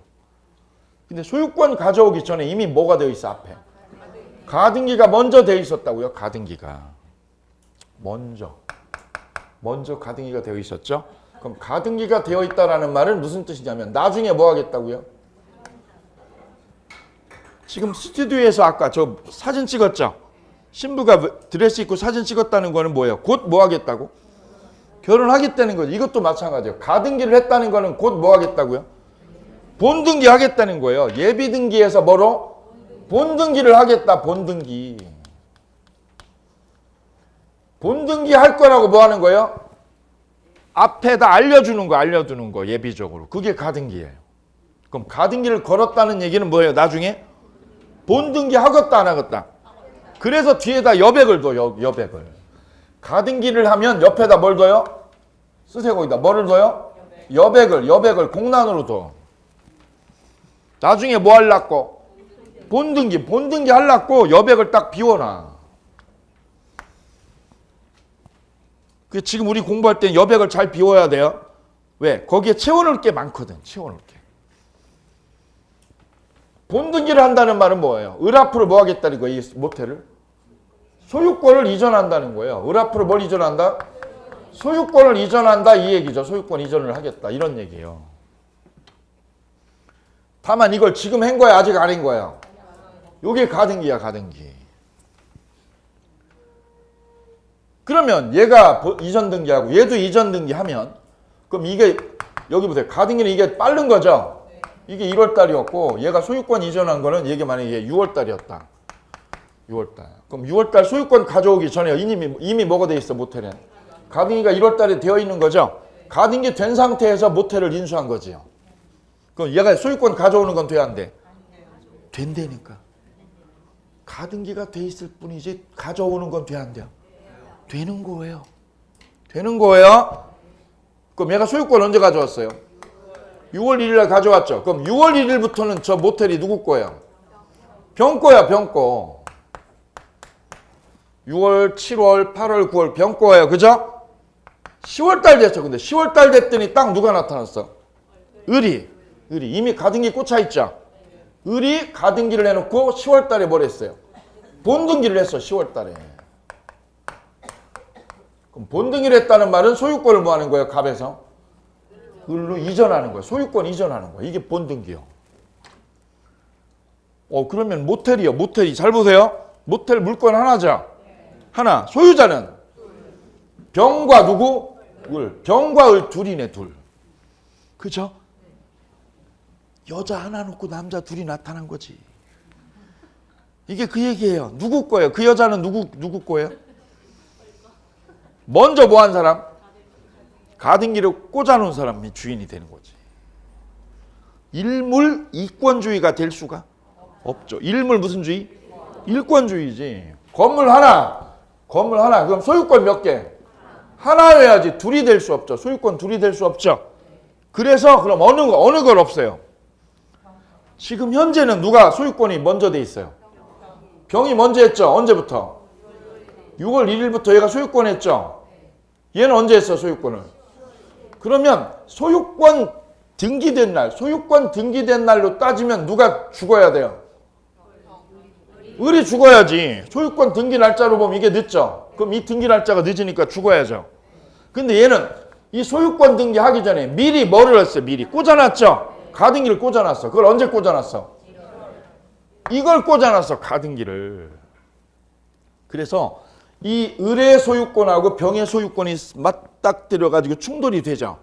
Speaker 1: 근데 소유권 가져오기 전에 이미 뭐가 되어 있어? 앞에 가등기가 먼저 되어 있었다고요. 가등기가 먼저 가등기가 되어 있었죠. 그럼 가등기가 되어 있다라는 말은 무슨 뜻이냐면 나중에 뭐 하겠다고요? 지금 스튜디오에서 아까 저 사진 찍었죠? 신부가 드레스 입고 사진 찍었다는 거는 뭐예요? 곧 뭐 하겠다고? 결혼하겠다는 거죠. 이것도 마찬가지예요. 가등기를 했다는 거는 곧 뭐 하겠다고요? 본등기 하겠다는 거예요. 예비등기에서 뭐로? 본등기를 하겠다. 본등기 할 거라고 뭐 하는 거예요? 앞에다 알려주는 거 예비적으로. 그게 가등기예요. 그럼 가등기를 걸었다는 얘기는 뭐예요? 나중에 본등기 하겠다 안 하겠다. 그래서 뒤에다 여백을 둬요. 여백을. 가등기를 하면 옆에다 뭘 둬요? 쓰세요. 거기다 뭐를 둬요? 여백을 공란으로 둬. 나중에 뭐 하려고? 본등기 하려고 여백을 딱 비워놔. 그 지금 우리 공부할 때 여백을 잘 비워야 돼요. 왜? 거기에 채워넣을 게 많거든. 채워넣을 게. 본등기를 한다는 말은 뭐예요? 을 앞으로 뭐 하겠다는 거예요? 이 모텔을? 소유권을 이전한다는 거예요. 을 앞으로 뭘 이전한다? 소유권을 이전한다 이 얘기죠. 소유권 이전을 하겠다 이런 얘기예요. 다만 이걸 지금 한 거야? 아직 안 한 거야? 요게 가등기야. 가등기. 그러면 얘가 이전 등기하고 얘도 이전 등기하면 그럼 이게 여기 보세요. 가등기는 이게 빠른 거죠. 이게 1월 달이었고 얘가 소유권 이전한 거는 이게 만약에 6월 달이었다. 6월 달. 그럼 6월 달 소유권 가져오기 전에 이미 뭐가 돼 있어? 모텔은. 가등기가 1월 달에 되어 있는 거죠. 가등기 된 상태에서 모텔을 인수한 거지요. 그럼 얘가 소유권 가져오는 건 돼야 안 돼? 된다니까. 가등기가 돼 있을 뿐이지 가져오는 건 돼야 안 돼요? 되는 거예요. 되는 거예요. 그럼 얘가 소유권 언제 가져왔어요? 6월 1일 날 가져왔죠. 그럼 6월 1일부터는 저 모텔이 누구 거예요? 병 거야. 병 거. 6월, 7월, 8월, 9월 병 거예요. 그죠? 10월 달 됐죠. 근데 10월 달 됐더니 딱 누가 나타났어? 을이 이미 가등기 꽂혀 있죠. 을이 가등기를 해놓고 10월 달에 뭘 했어요? 본등기를 했어. 10월 달에. 그럼 본등기를 했다는 말은 소유권을 뭐 하는 거예요? 갑에서? 을로 이전하는 거예요. 소유권 이전하는 거예요. 이게 본등기요. 그러면 모텔이요. 모텔이 잘 보세요. 모텔 물건 하나죠. 하나. 소유자는 병과 누구? 을. 병과 을 둘이네. 둘. 그죠? 여자 하나 놓고 남자 둘이 나타난 거지. 이게 그 얘기예요. 누구 거예요? 그 여자는 누구 거예요? 먼저 뭐 한 사람? 가등기를 꽂아놓은 사람이 주인이 되는 거지. 일물 이권주의가 될 수가 없죠. 일물 무슨 주의? 일권주의지. 건물 하나. 그럼 소유권 몇 개? 하나여야지. 둘이 될 수 없죠. 소유권 둘이 될 수 없죠. 그래서 그럼 어느 걸 없어요? 지금 현재는 누가 소유권이 먼저 돼 있어요? 병이 먼저 했죠. 언제부터? 6월 1일부터 얘가 소유권 했죠. 얘는 언제 했어 소유권을? 그러면 소유권 등기된 날로 따지면 누가 죽어야 돼요? 을이 죽어야지. 소유권 등기 날짜로 보면 이게 늦죠. 그럼 이 등기 날짜가 늦으니까 죽어야죠. 근데 얘는 이 소유권 등기하기 전에 미리 뭐를 했어요? 미리 꽂아놨죠. 가등기를 꽂아놨어. 그걸 언제 꽂아놨어? 이걸 꽂아놨어. 가등기를. 그래서 이 을의 소유권하고 병의 소유권이 맞닥뜨려가지고 충돌이 되죠.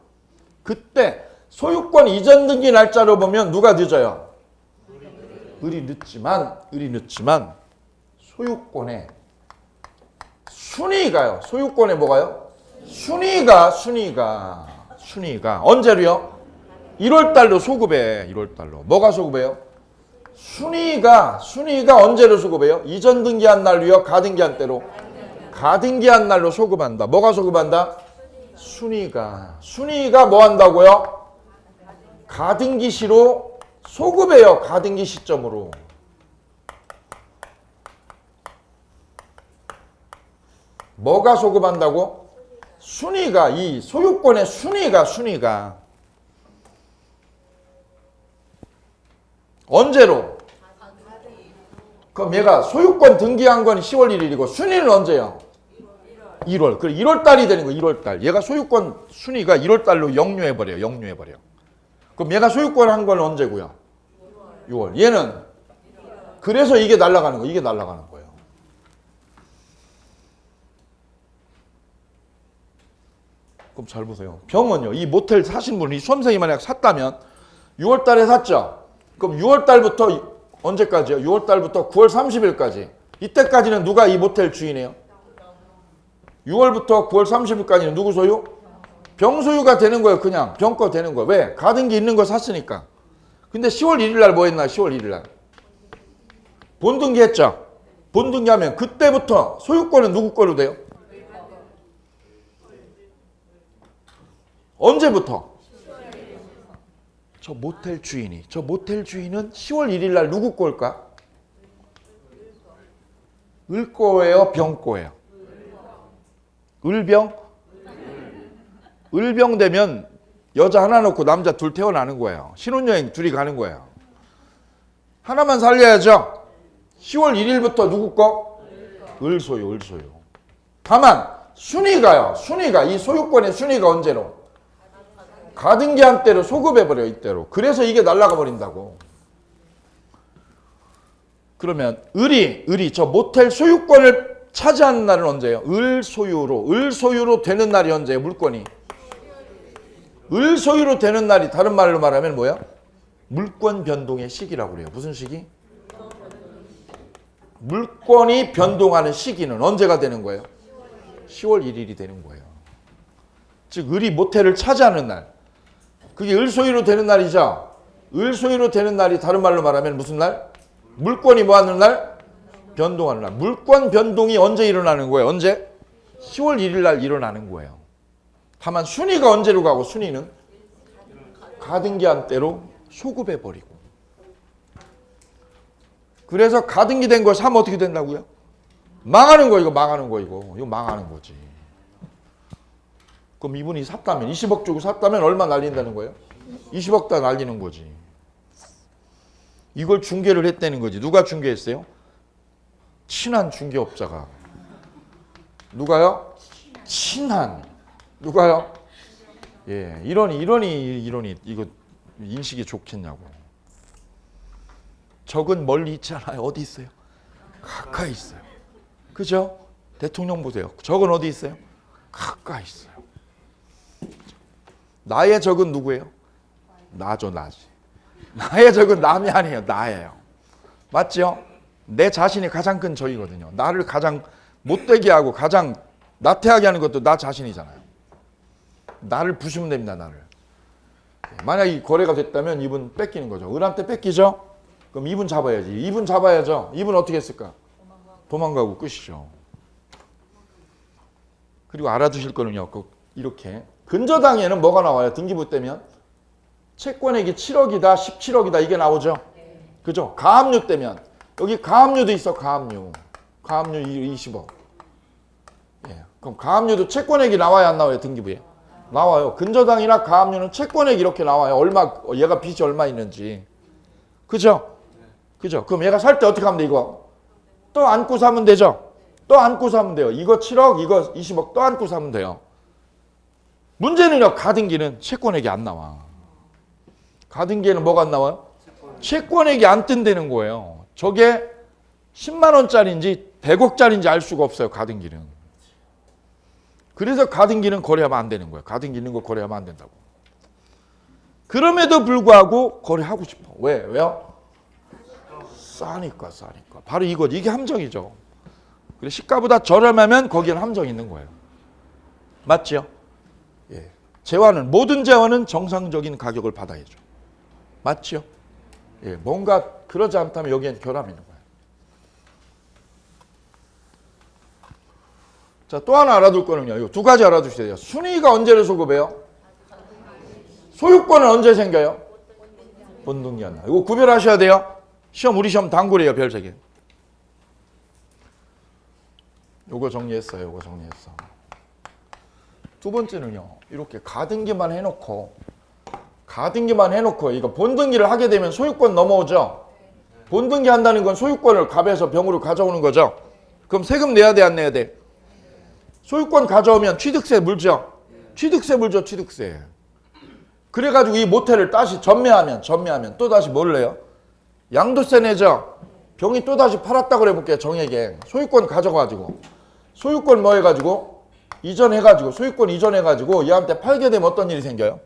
Speaker 1: 그때 소유권 이전 등기 날짜로 보면 누가 늦어요? 을이 늦지만 소유권에 순위가요. 소유권에 뭐가요? 순위가 언제로요? 1월달로 소급해. 1월달로. 뭐가 소급해요? 순위가 언제로 소급해요? 이전 등기한 날로요? 가등기한 때로? 가등기한 날로 소급한다. 뭐가 소급한다? 순위가 뭐 한다고요? 가등기시로 소급해요. 가등기 시점으로. 뭐가 소급한다고? 순위가, 이 소유권의 순위가 언제로? 그럼 얘가 소유권 등기한 건 10월 1일이고 순위는 언제요? 1월. 그래 1월 달이 되는 거예요. 1월 달. 얘가 소유권 순위가 1월 달로 역류해 버려. 그럼 얘가 소유권 한 건 언제고요? 6월. 얘는 그래서 이게 날아가는 거예요. 그럼 잘 보세요. 병원요. 이 모텔 사신 분이 수험생이 만약 샀다면 6월 달에 샀죠. 그럼 6월 달부터 언제까지요? 6월 달부터 9월 30일까지. 이때까지는 누가 이 모텔 주인이에요? 6월부터 9월 30일까지는 누구 소유? 병 소유가 되는 거예요. 그냥 병 거 되는 거예요. 왜? 가등기 있는 거 샀으니까. 근데 10월 1일 날 뭐 했나? 10월 1일 날 본등기 했죠. 본등기 하면 그때부터 소유권은 누구 거로 돼요? 언제부터? 저 모텔 주인은 10월 1일 날 누구 거일까? 을 거예요? 병 거예요? 을병 되면 여자 하나 놓고 남자 둘 태어나는 거예요. 신혼여행 둘이 가는 거예요. 하나만 살려야죠. 10월 1일부터 누구 거? 을 소유. 다만 순위가 이 소유권의 순위가 언제로? 가등기한 때로 소급해버려요. 이때로. 그래서 이게 날아가 버린다고. 그러면 을이 저 모텔 소유권을 차지하는 날은 언제예요? 을 소유로 되는 날이 언제예요? 물건이. 을 소유로 되는 날이 다른 말로 말하면 뭐야? 물권 변동의 시기라고 그래요. 무슨 시기? 물권이 변동하는 시기는 언제가 되는 거예요? 10월 1일이 되는 거예요. 즉 을이 모텔을 차지하는 날. 그게 을 소유로 되는 날이죠. 을 소유로 되는 날이 다른 말로 말하면 무슨 날? 물권이 뭐 하는 날? 변동하는 날. 물권 변동이 언제 일어나는 거예요? 언제? 10월 1일 날 일어나는 거예요. 다만 순위가 언제로 가고 순위는 가등기한 때로 소급해버리고. 그래서 가등기 된 걸 사면 어떻게 된다고요? 망하는 거 이거 망하는 거지. 그럼 이분이 샀다면 20억 주고 샀다면 얼마 날린다는 거예요? 20억 다 날리는 거지. 이걸 중개를 했다는 거지. 누가 중개했어요? 친한 중개업자가. 누가요? 친한. 누가요? 예, 이러니 이거 인식이 좋겠냐고. 적은 멀리 있지 않아요. 어디 있어요? 가까이 있어요. 그죠? 대통령 보세요. 적은 어디 있어요? 가까이 있어요. 나의 적은 누구예요? 나죠. 나의 적은 남이 아니에요. 나예요. 맞죠? 내 자신이 가장 큰 적이거든요. 나를 가장 못되게 하고 가장 나태하게 하는 것도 나 자신이잖아요. 나를 부수면 됩니다. 나를. 만약 이 거래가 됐다면 이분 뺏기는 거죠. 을한테 뺏기죠? 그럼 이분 잡아야지. 이분 잡아야죠. 이분 어떻게 했을까? 도망가고 끝이죠. 그리고 알아두실 거는요. 이렇게 근저당에는 뭐가 나와요? 등기부 떼면 채권액이 7억이다, 17억이다 이게 나오죠. 그죠? 가압류 떼면 여기 가압류도 있어. 가압류 20억. 예. 그럼 가압류도 채권액이 나와야 안 나와요? 등기부에 나와요. 근저당이나 가압류는 채권액이 이렇게 나와요. 얼마 얘가 빚이 얼마 있는지. 그죠? 그죠? 그럼 얘가 살 때 어떻게 하면 돼? 이거 또 안고 사면 되죠? 또 안고 사면 돼요. 이거 7억, 이거 20억 또 안고 사면 돼요. 문제는요. 가등기는 채권액이 안 나와. 가등기에는 뭐가 안 나와요? 채권액이 안 뜬다는 거예요. 저게 10만 원짜리인지 100억짜리인지 알 수가 없어요. 가등기는. 그래서 가등기는 거래하면 안 되는 거예요. 가등기 있는 거 거래하면 안 된다고. 그럼에도 불구하고 거래하고 싶어. 왜요? 싸니까. 바로 이거. 이게 함정이죠. 그래서 시가보다 저렴하면 거기에는 함정이 있는 거예요. 맞죠? 예. 재화는 모든 재화는 정상적인 가격을 받아야죠. 맞죠? 예. 뭔가 그러지 않다면 여기엔 결함이 있는 거예요. 자, 또 하나 알아둘 거는요. 이 두 가지 알아두셔야 돼요. 순위가 언제를 소급해요? 소유권은 언제 생겨요? 본등기한 날. 이거 구별하셔야 돼요. 우리 시험 단골이에요. 별 3개. 요거 정리했어요. 요거 정리했어. 두 번째는요. 이렇게 가등기만 해놓고 이거 본등기를 하게 되면 소유권 넘어오죠. 본등기 한다는 건 소유권을 갑에서 병으로 가져오는 거죠. 그럼 세금 내야 돼, 안 내야 돼? 소유권 가져오면 취득세 물죠. 취득세 물죠. 취득세. 그래가지고 이 모텔을 다시 전매하면 또 다시 뭘 내요? 양도세 내죠. 병이 또 다시 팔았다 그래 볼게요. 정액에 소유권 가져가지고 소유권 뭐 해가지고 이전해가지고 소유권 이전해가지고 얘한테 팔게 되면 어떤 일이 생겨요?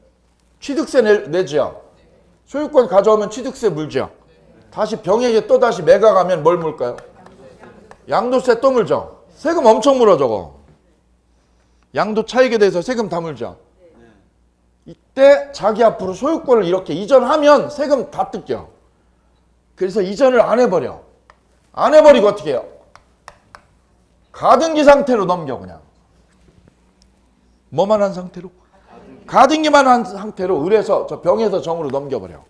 Speaker 1: 취득세 내죠. 소유권 가져오면 취득세 물죠. 다시 병에게 또 다시 매각하면 뭘 물까요? 양도세 또 물죠. 세금 엄청 물어 저거. 양도 차익에 대해서 세금 다 물죠. 이때 자기 앞으로 소유권을 이렇게 이전하면 세금 다 뜯겨. 그래서 이전을 안 해버려. 안 해버리고 어떻게 해요? 가등기 상태로 넘겨 그냥. 뭐만 한 상태로? 가등기만 한 상태로 을에서 저 병에서 정으로 넘겨버려.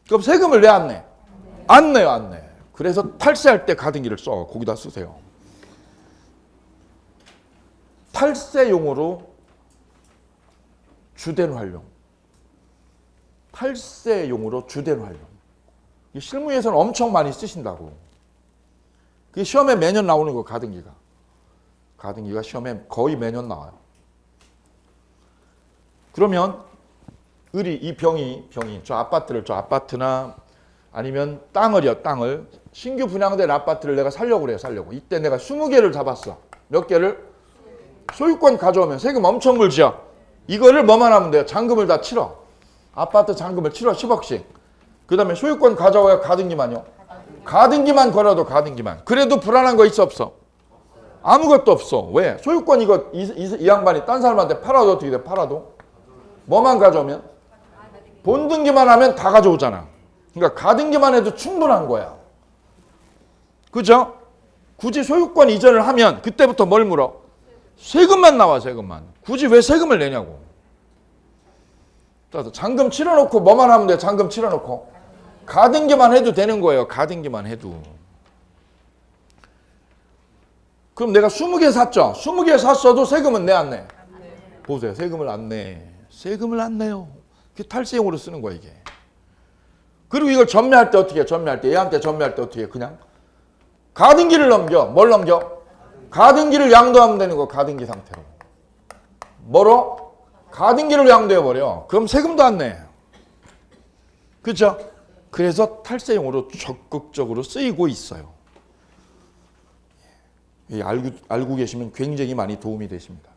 Speaker 1: 그럼 세금을 내 안 내? 안 내요. 안 내. 그래서 탈세할 때 가등기를 써. 거기다 쓰세요. 탈세용으로 주된 활용. 탈세용으로 주된 활용. 실무에서는 엄청 많이 쓰신다고. 그게 시험에 매년 나오는 거 가등기가. 가등기가 시험에 거의 매년 나와요. 그러면 을이 이 병이 저 아파트나 아니면 땅을 신규 분양된 아파트를 내가 살려고 그래요. 이때 내가 20개를 잡았어. 몇 개를? 소유권 가져오면 세금 엄청 물죠. 이거를 뭐만 하면 돼요? 잔금을 다 치러. 아파트 잔금을 치러 10억씩. 그 다음에 소유권 가져와야 가등기만요. 가등기만 걸어도 가등기만. 그래도 불안한 거 있어 없어? 아무것도 없어. 왜? 소유권 이거 이 양반이 딴 사람한테 팔아도 어떻게 돼? 팔아도? 뭐만 가져오면? 본등기만 하면 다 가져오잖아. 그러니까 가등기만 해도 충분한 거야. 그죠? 굳이 소유권 이전을 하면 그때부터 뭘 물어? 세금만 나와. 세금만. 굳이 왜 세금을 내냐고. 잔금 치러놓고 뭐만 하면 돼? 잔금 치러놓고 가등기만 해도 되는 거예요. 가등기만 해도. 그럼 내가 20개 샀죠. 20개 샀어도 세금은 내 안 내? 보세요. 세금을 안 내. 세금을 안 내요. 그게 탈세용으로 쓰는 거야 이게. 그리고 이걸 전매할 때 어떻게 해? 얘한테 전매할 때 어떻게 해? 그냥 가등기를 넘겨. 뭘 넘겨? 가등기를 양도하면 되는 거. 가등기 상태로. 뭐로? 가등기를 양도해버려. 그럼 세금도 안 내. 그렇죠? 그래서 탈세용으로 적극적으로 쓰이고 있어요. 알고 계시면 굉장히 많이 도움이 되십니다.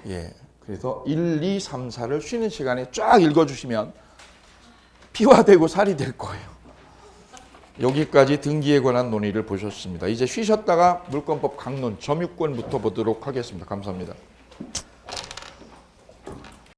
Speaker 1: 예. 그래서 1, 2, 3, 4를 쉬는 시간에 쫙 읽어주시면 피와 되고 살이 될 거예요. 여기까지 등기에 관한 논의를 보셨습니다. 이제 쉬셨다가 물권법 강론 점유권부터 보도록 하겠습니다. 감사합니다.